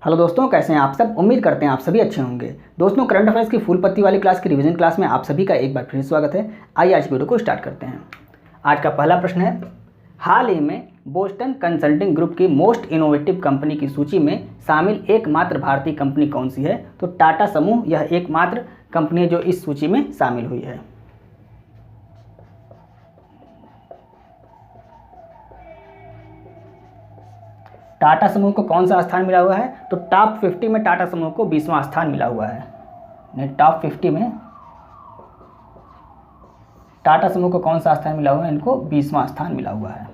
Hello दोस्तों, कैसे हैं आप सब। उम्मीद करते हैं आप सभी अच्छे होंगे। दोस्तों, करंट अफेयर्स की फुल पत्ती वाली क्लास की रिवीजन क्लास में आप सभी का एक बार फिर स्वागत है। आइए आज वीडियो को स्टार्ट करते हैं। आज का पहला प्रश्न है, हाल ही में बोस्टन कंसल्टिंग ग्रुप की मोस्ट इनोवेटिव कंपनी की सूची में शामिल एकमात्र भारतीय कंपनी कौन सी है। तो टाटा समूह यह एकमात्र कंपनी है जो इस सूची में शामिल हुई है। टाटा समूह को कौन सा स्थान मिला हुआ है। तो टॉप 50 में टाटा समूह को 20वां स्थान मिला हुआ है। टॉप 50 में टाटा समूह को कौन सा स्थान मिला हुआ है, इनको 20वां स्थान मिला हुआ है।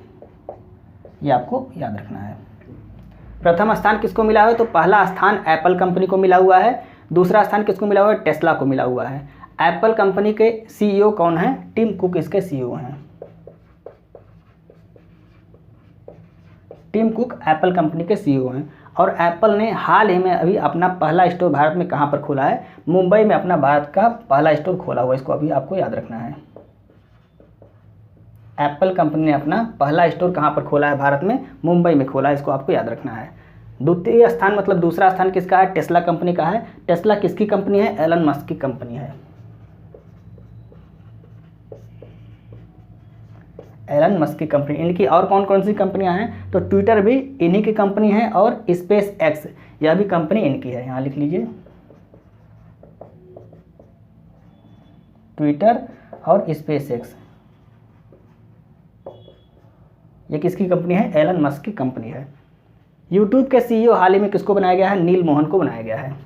ये आपको याद रखना है। प्रथम स्थान किसको मिला है। तो पहला स्थान एप्पल कंपनी को मिला हुआ है। दूसरा स्थान किसको मिला हुआ है, टेस्ला को मिला हुआ है। एप्पल कंपनी के सीईओ कौन है, टिम कुक इसके सीईओ हैं। टिम कुक एप्पल कंपनी के सीईओ हैं। और एप्पल ने हाल ही में अभी अपना पहला स्टोर भारत में कहाँ पर खोला है, मुंबई में अपना भारत का पहला स्टोर खोला हुआ है। इसको अभी आपको याद रखना है। एप्पल कंपनी ने अपना पहला स्टोर कहाँ पर खोला है, भारत में मुंबई में खोला है। इसको आपको याद रखना है। द्वितीय स्थान मतलब दूसरा स्थान किसका है, टेस्ला कंपनी का है। टेस्ला किसकी कंपनी है, एलन मस्क की कंपनी है। एलन मस्क की कंपनी। इनकी और कौन कौन सी कंपनियां हैं, तो ट्विटर भी इन्हीं की कंपनी है और स्पेस एक्स यह भी कंपनी इनकी है। यहाँ लिख लीजिए, ट्विटर और स्पेस एक्स ये किसकी कंपनी है, एलन मस्क की कंपनी है। यूट्यूब के सीईओ हाल ही में किसको बनाया गया है, नील मोहन को बनाया गया है।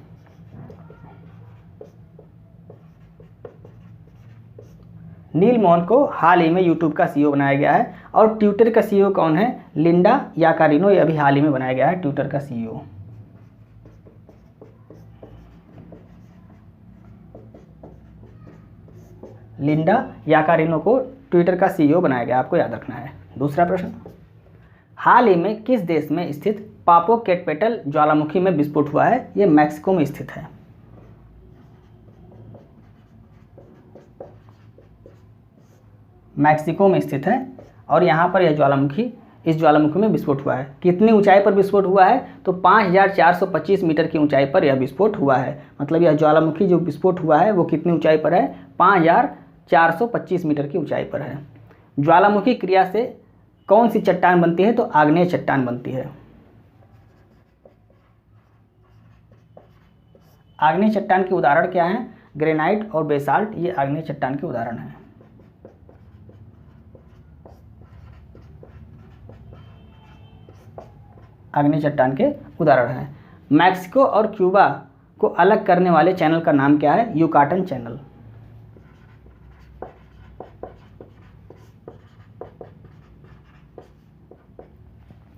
नील मोहन को हाल ही में यूट्यूब का सीईओ बनाया गया है। और ट्विटर का सीईओ कौन है, लिंडा याकारिनो, ये अभी हाल ही में बनाया गया है ट्विटर का सीईओ। लिंडा याकारिनो को ट्विटर का सीईओ बनाया गया, आपको याद रखना है। दूसरा प्रश्न, हाल ही में किस देश में स्थित पापोकेटपेटल ज्वालामुखी में विस्फोट हुआ है। ये मैक्सिको में स्थित है। मैक्सिको में स्थित है और यहाँ पर यह इस ज्वालामुखी में विस्फोट हुआ है। कितनी ऊंचाई पर विस्फोट हुआ है, तो 5425 मीटर की ऊंचाई पर यह विस्फोट हुआ है। मतलब यह ज्वालामुखी जो विस्फोट हुआ है वो कितनी ऊंचाई पर है, 5425 मीटर की ऊंचाई पर है। ज्वालामुखी क्रिया से कौन सी चट्टान बनती है, तो आग्नेय चट्टान बनती है। आग्नेय चट्टान के उदाहरण क्या हैं, ग्रेनाइट और बेसाल्ट, ये आग्नेय चट्टान के उदाहरण हैं। आग्नेय चट्टान के उदाहरण हैं। मैक्सिको और क्यूबा को अलग करने वाले चैनल का नाम क्या है, युकाटन चैनल।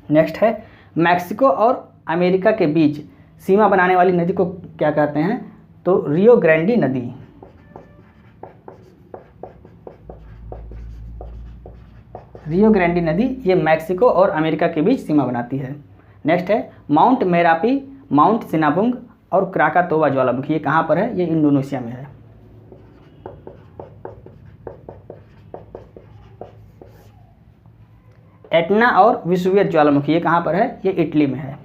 नेक्स्ट है, मैक्सिको और अमेरिका के बीच सीमा बनाने वाली नदी को क्या कहते हैं, तो रियो ग्रैंडी नदी। रियो ग्रैंडी नदी ये मैक्सिको और अमेरिका के बीच सीमा बनाती है। नेक्स्ट है, माउंट मेरापी, माउंट सिनाबुंग और क्राकातोवा ज्वालामुखी, ये कहाँ पर है, ये इंडोनेशिया में है। एटना और विसुवियस ज्वालामुखी ये कहाँ पर है, ये इटली में है।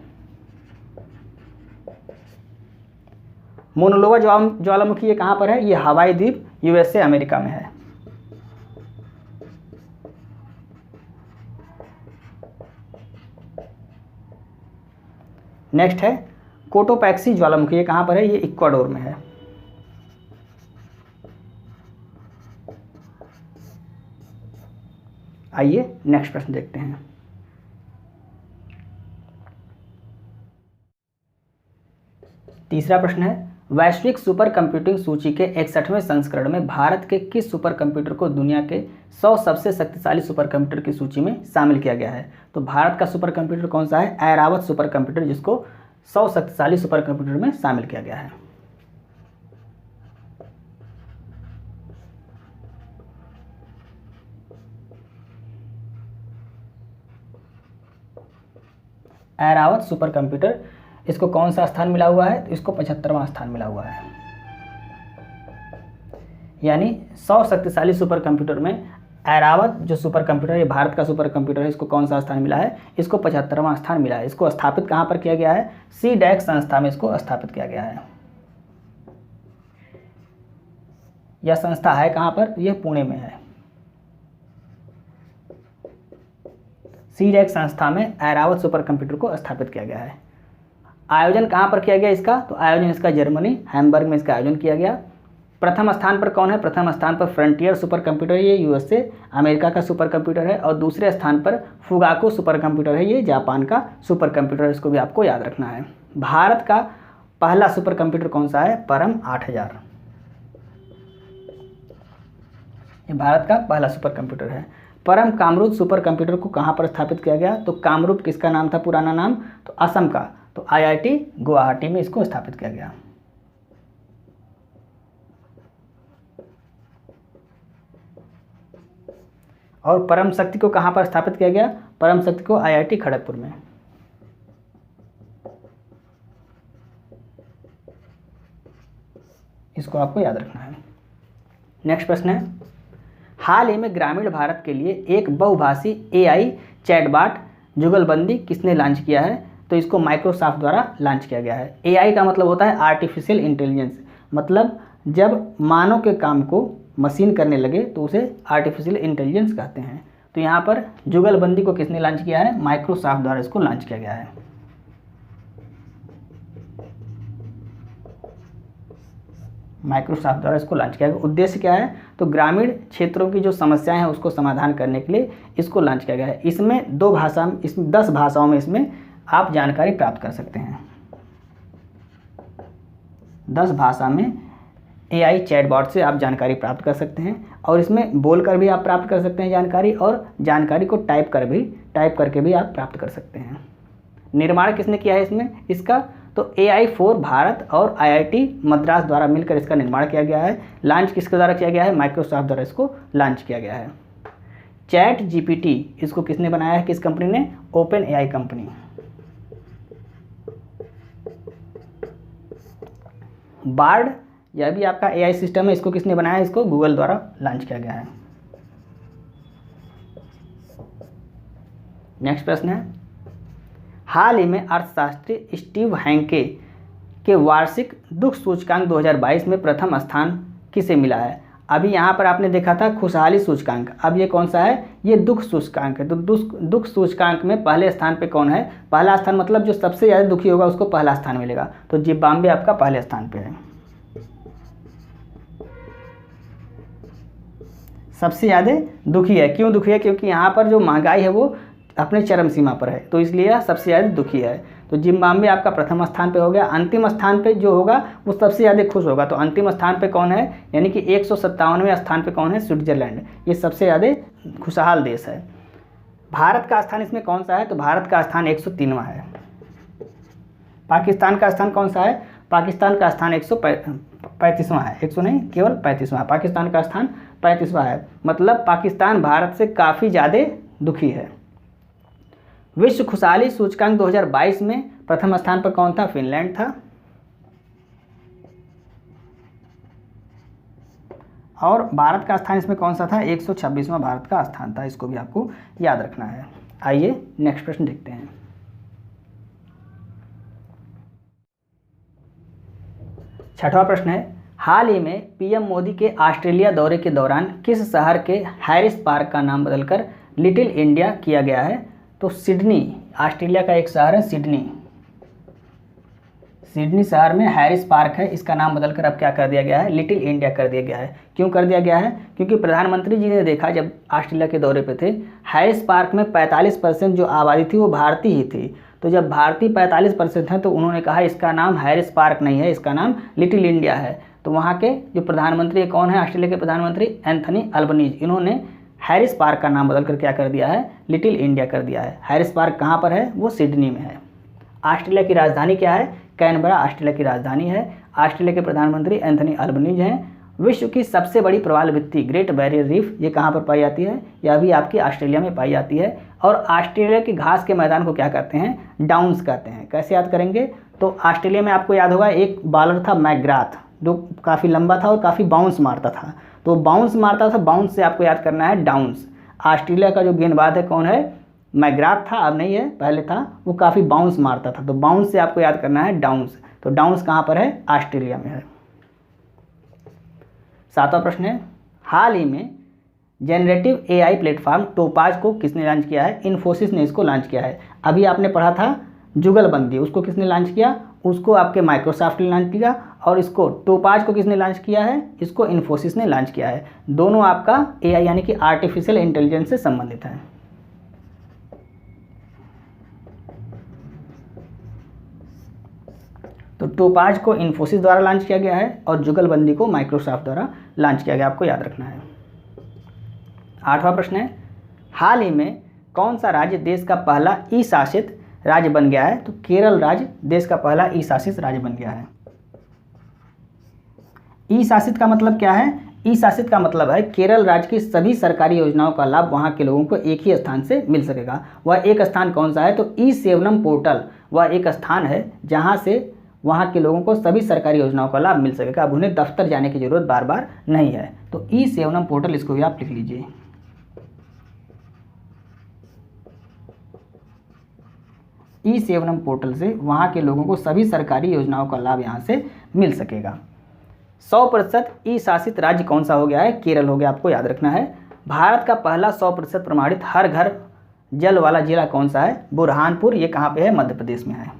मोनोलोवा ज्वालामुखी ये कहाँ पर है, ये हवाई द्वीप यूएसए अमेरिका में है। नेक्स्ट है, कोटोपैक्सी ज्वालामुखी ये कहाँ पर है, ये इक्वाडोर में है। आइए नेक्स्ट प्रश्न देखते हैं। तीसरा प्रश्न है, वैश्विक सुपर कंप्यूटिंग सूची के 61वें संस्करण में भारत के किस सुपर कंप्यूटर को दुनिया के 100 सबसे शक्तिशाली सुपर कंप्यूटर की सूची में शामिल किया गया है। तो भारत का सुपर कंप्यूटर कौन सा है, ऐरावत सुपर कंप्यूटर, जिसको 100 शक्तिशाली सुपर कंप्यूटर में शामिल किया गया है। ऐरावत सुपर कंप्यूटर, इसको कौन सा स्थान मिला हुआ है, तो इसको 75वां स्थान मिला हुआ है। यानी 100 शक्तिशाली सुपर कंप्यूटर में ऐरावत जो सुपर कंप्यूटर है, भारत का सुपर कंप्यूटर है, इसको कौन सा स्थान मिला है? इसको 75वां स्थान मिला है। इसको स्थापित कहाँ पर किया गया है? CDAC संस्था में इसको स्थापित किया गया है। यह संस्था है कहाँ पर? यह पुणे में है। CDAC संस्था में ऐरावत सुपर कंप्यूटर को स्थापित किया गया है। आयोजन कहाँ पर किया गया इसका? तो आयोजन इसका जर्मनी हैम्बर्ग में इसका आयोजन किया गया। प्रथम स्थान पर कौन है? प्रथम स्थान पर फ्रंटियर सुपर कंप्यूटर, ये USA अमेरिका का सुपर कंप्यूटर है। और दूसरे स्थान पर फुगाको सुपर कंप्यूटर है, ये जापान का सुपर कंप्यूटर है। इसको भी आपको याद रखना है। भारत का पहला सुपर कंप्यूटर कौन सा है? परम 8000। ये भारत का पहला सुपर कंप्यूटर है। परम कामरूप सुपर कंप्यूटर को कहाँ पर स्थापित किया गया? तो कामरूप किसका नाम था, पुराना नाम? तो असम का। तो IIT गुवाहाटी में इसको स्थापित किया गया। और परम शक्ति को कहाँ पर स्थापित किया गया? परम शक्ति को IIT खड़गपुर में। इसको आपको याद रखना है। नेक्स्ट प्रश्न है, हाल ही में ग्रामीण भारत के लिए एक बहुभाषी AI चैटबॉट जुगलबंदी किसने लॉन्च किया है? तो इसको माइक्रोसॉफ्ट द्वारा लॉन्च किया गया है। AI का मतलब होता है आर्टिफिशियल इंटेलिजेंस, मतलब जब मानव के काम को मशीन करने लगे तो उसे आर्टिफिशियल इंटेलिजेंस कहते हैं। तो यहाँ पर जुगलबंदी को किसने लॉन्च किया है? माइक्रोसॉफ्ट द्वारा इसको लॉन्च किया गया है। माइक्रोसॉफ्ट द्वारा इसको लॉन्च किया गया। उद्देश्य क्या है? तो ग्रामीण क्षेत्रों की जो समस्याएं हैं उसको समाधान करने के लिए इसको लॉन्च किया गया है। इसमें 10 भाषाओं में इसमें आप जानकारी प्राप्त कर सकते हैं। 10 भाषा में AI चैटबॉट से आप जानकारी प्राप्त कर सकते हैं। और इसमें बोलकर भी आप प्राप्त कर सकते हैं जानकारी, और जानकारी को टाइप करके भी आप प्राप्त कर सकते हैं। निर्माण किसने किया है इसमें इसका? तो AI4 भारत और IIT मद्रास द्वारा मिलकर इसका निर्माण किया गया है। लॉन्च किसके द्वारा किया गया है? माइक्रोसॉफ्ट द्वारा इसको लॉन्च किया गया है। ChatGPT इसको किसने बनाया है? किस कंपनी ने? OpenAI company. बार्ड यह भी आपका AI सिस्टम है, इसको किसने बनाया है? इसको गूगल द्वारा लॉन्च किया गया है। नेक्स्ट प्रश्न है, हाल ही में अर्थशास्त्री स्टीव हैंके के वार्षिक दुख सूचकांक 2022 में प्रथम स्थान किसे मिला है? अभी यहाँ पर आपने देखा था खुशहाली सूचकांक, अब ये कौन सा है? ये दुख सूचकांक है। तो दुख सूचकांक में पहले स्थान पे कौन है? पहला स्थान मतलब जो सबसे ज़्यादा दुखी होगा उसको पहला स्थान मिलेगा। तो जिम्बाब्वे आपका पहले स्थान पे है। सबसे ज़्यादा दुखी है। क्यों दुखी है? क्योंकि यहाँ पर जो महंगाई है वो अपने चरम सीमा पर है, तो इसलिए यह सबसे ज़्यादा दुखी है। तो जिम्बाब्वे आपका प्रथम स्थान पे हो गया। अंतिम स्थान पे जो होगा वो सबसे ज़्यादा खुश होगा। तो अंतिम स्थान पे कौन है? यानी कि 157वें स्थान पे कौन है? स्विट्जरलैंड। ये सबसे ज़्यादा खुशहाल देश है। भारत का स्थान इसमें कौन सा है? तो भारत का स्थान 103वां है। पाकिस्तान का स्थान कौन सा है? पाकिस्तान का स्थान 135वां है। 100 नहीं, केवल 35वां। पाकिस्तान का स्थान 35वां है। मतलब पाकिस्तान भारत से काफ़ी ज़्यादा दुखी है। विश्व खुशहाली सूचकांक 2022 में प्रथम स्थान पर कौन था? फिनलैंड था। और भारत का स्थान इसमें कौन सा था? 126वां भारत का स्थान था। इसको भी आपको याद रखना है। आइए नेक्स्ट प्रश्न देखते हैं। छठवां प्रश्न है, हाल ही में PM मोदी के ऑस्ट्रेलिया दौरे के दौरान किस शहर के हैरिस पार्क का नाम बदलकर लिटिल इंडिया किया गया है? तो सिडनी, ऑस्ट्रेलिया का एक शहर है सिडनी। सिडनी शहर में हैरिस पार्क है, इसका नाम बदलकर अब क्या कर दिया गया है? लिटिल इंडिया कर दिया गया है। क्यों कर दिया गया है? क्योंकि प्रधानमंत्री जी ने देखा जब ऑस्ट्रेलिया के दौरे पे थे, हैरिस पार्क में 45% जो आबादी थी वो भारतीय ही थी। तो जब भारतीय 45% है तो उन्होंने कहा इसका नाम हैरिस पार्क नहीं है, इसका नाम लिटिल इंडिया है। तो वहाँ के जो प्रधानमंत्री कौन है? ऑस्ट्रेलिया के प्रधानमंत्री एंथनी अल्बनीज। इन्होंने हैरिस पार्क का नाम बदलकर क्या कर दिया है? लिटिल इंडिया कर दिया है। हैरिस पार्क कहाँ पर है? वो सिडनी में है। ऑस्ट्रेलिया की राजधानी क्या है? कैनबरा ऑस्ट्रेलिया की राजधानी है। ऑस्ट्रेलिया के प्रधानमंत्री एंथनी अल्बनीज हैं। विश्व की सबसे बड़ी प्रवाल भित्ति ग्रेट बैरियर रीफ ये कहाँ पर पाई जाती है? यह भी आपकी ऑस्ट्रेलिया में पाई जाती है। और ऑस्ट्रेलिया की घास के मैदान को क्या कहते हैं? डाउन्स कहते हैं। कैसे याद करेंगे? तो ऑस्ट्रेलिया में आपको याद होगा एक बॉलर था मैकग्राथ, जो काफ़ी लंबा था और काफ़ी बाउंस मारता था। तो बाउंस मारता था, बाउंस से आपको याद करना है डाउन्स। ऑस्ट्रेलिया का जो गेंदबाज है कौन है, मैग्राथ था, अब नहीं है, पहले था, वो काफ़ी बाउंस मारता था, तो बाउंस से आपको याद करना है डाउन्स। तो डाउन्स कहाँ पर है, ऑस्ट्रेलिया में है। 7वां प्रश्न है, हाल ही में जनरेटिव एआई प्लेटफॉर्म टोपाज को किसने लॉन्च किया है, इन्फोसिस ने इसको लॉन्च किया है। अभी आपने पढ़ा था जुगलबंदी, उसको किसने लॉन्च किया, उसको आपके माइक्रोसॉफ्ट ने लॉन्च किया, और इसको टोपाज को किसने लॉन्च किया है, इसको इन्फोसिस ने लॉन्च किया है। दोनों आपका एआई यानी कि आर्टिफिशियल इंटेलिजेंस से संबंधित है। तो टोपाज को इन्फोसिस द्वारा लॉन्च किया गया है और जुगलबंदी को माइक्रोसॉफ्ट द्वारा लॉन्च किया गया, आपको याद रखना है। 8वां प्रश्न है, हाल ही में कौन सा राज्य देश का पहला ई शासित राज्य बन गया है, तो केरल राज्य देश का पहला ई शासित राज्य बन गया है। ई शासित का मतलब क्या है, ई शासित का मतलब है केरल राज्य की सभी सरकारी योजनाओं का लाभ वहाँ के लोगों को एक ही स्थान से मिल सकेगा। वह एक स्थान कौन सा है, तो ई सेवनम पोर्टल, वह एक स्थान है जहाँ से वहाँ के लोगों को सभी सरकारी योजनाओं का लाभ मिल सकेगा। अब उन्हें दफ्तर जाने की जरूरत बार बार नहीं है। तो ई सेवनम पोर्टल, इसको भी आप लिख लीजिए। ई सेवनम पोर्टल से वहाँ के लोगों को सभी सरकारी योजनाओं का लाभ यहाँ से मिल सकेगा। 100% ई शासित राज्य कौन सा हो गया है, केरल हो गया, आपको याद रखना है। भारत का पहला 100% प्रमाणित हर घर जल वाला जिला कौन सा है, बुरहानपुर, ये कहाँ पे है, मध्य प्रदेश में है।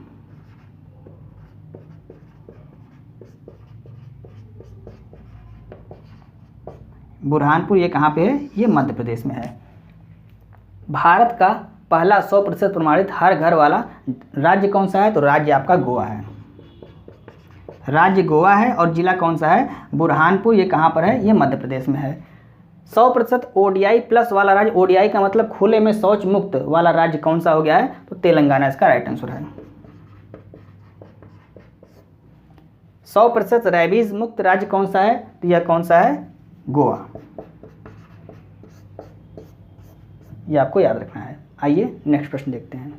बुरहानपुर ये कहाँ पे है, ये मध्य प्रदेश में है। भारत का पहला 100% प्रमाणित हर घर वाला राज्य कौन सा है, तो राज्य आपका गोवा है। राज्य गोवा है और जिला कौन सा है, बुरहानपुर, ये कहाँ पर है, ये मध्य प्रदेश में है। 100% ओडीआई प्लस वाला राज्य, ओडीआई का मतलब खुले में शौच मुक्त वाला राज्य कौन सा हो गया है, तो तेलंगाना इसका राइट आंसर है। 100% रेबीज मुक्त राज्य कौन सा है, तो यह कौन सा है, गोवा, ये आपको याद रखना है। आइए नेक्स्ट प्रश्न देखते हैं।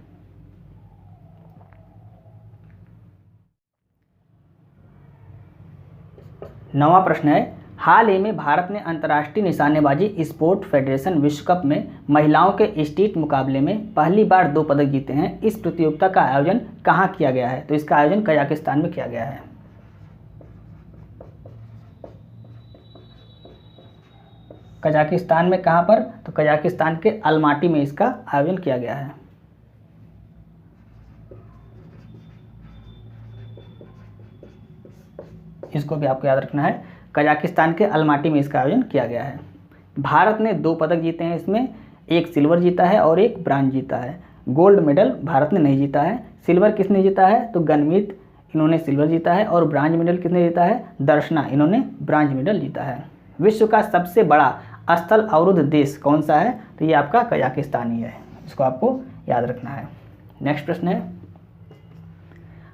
नौवां प्रश्न है, हाल ही में भारत ने अंतर्राष्ट्रीय निशानेबाजी स्पोर्ट फेडरेशन विश्व कप में महिलाओं के स्ट्रीट मुकाबले में पहली बार 2 पदक जीते हैं। इस प्रतियोगिता का आयोजन कहाँ किया गया है, तो इसका आयोजन कजाकिस्तान में किया गया है। कजाकिस्तान में कहाँ पर, तो कजाकिस्तान के अलमाटी में इसका आयोजन किया गया है। इसको भी आपको याद रखना है, कजाकिस्तान के अलमाटी में इसका आयोजन किया गया है। भारत ने 2 पदक जीते हैं, इसमें एक सिल्वर जीता है और एक ब्रांज जीता है। गोल्ड मेडल भारत ने नहीं जीता है। सिल्वर किसने जीता है, तो गनमीत, इन्होंने सिल्वर जीता है, और ब्रांज मेडल किसने जीता है, दर्शना, इन्होंने ब्रांज मेडल जीता है। विश्व का सबसे बड़ा स्थल अवरुद्ध देश कौन सा है, तो ये आपका कजाकिस्तान ही है, इसको आपको याद रखना है। नेक्स्ट प्रश्न है,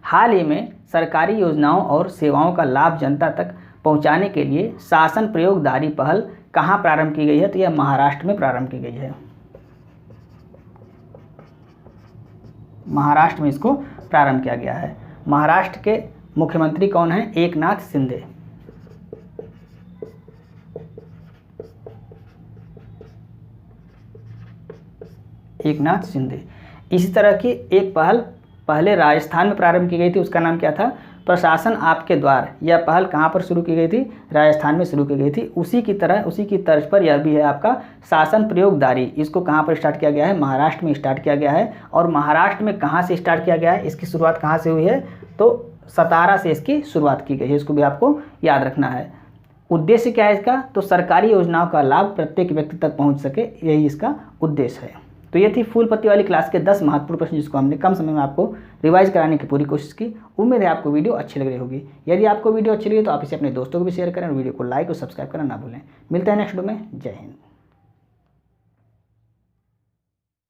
हाल ही में सरकारी योजनाओं और सेवाओं का लाभ जनता तक पहुंचाने के लिए शासन प्रयोगदारी पहल कहाँ प्रारंभ की गई है, तो यह महाराष्ट्र में प्रारंभ की गई है। महाराष्ट्र में इसको प्रारंभ किया गया है। महाराष्ट्र के मुख्यमंत्री कौन हैं, एकनाथ शिंदे। एकनाथ शिंदे। इसी तरह की एक पहल पहले राजस्थान में प्रारंभ की गई थी, उसका नाम क्या था, प्रशासन आपके द्वार। यह पहल कहाँ पर शुरू की गई थी, राजस्थान में शुरू की गई थी। उसी की तरह, उसी की तर्ज पर यह भी है आपका शासन प्रयोगदारी। इसको कहाँ पर स्टार्ट किया गया है, महाराष्ट्र में स्टार्ट किया गया है। और महाराष्ट्र में कहाँ से स्टार्ट किया गया है, इसकी शुरुआत कहाँ से हुई है, तो सतारा से इसकी शुरुआत की गई है। इसको भी आपको याद रखना है। उद्देश्य क्या है इसका, तो सरकारी योजनाओं का लाभ प्रत्येक व्यक्ति तक पहुँच सके, यही इसका उद्देश्य है। तो ये थी फूल पत्ती वाली क्लास के 10 महत्वपूर्ण प्रश्न, जिसको हमने कम समय में आपको रिवाइज कराने की पूरी कोशिश की। उम्मीद है आपको वीडियो अच्छी लग रही होगी। यदि आपको वीडियो अच्छी लगी तो आप इसे अपने दोस्तों को भी शेयर करें और वीडियो को लाइक और सब्सक्राइब करना ना भूलें। मिलते हैं नेक्स्ट वीडियो में। जय हिंद।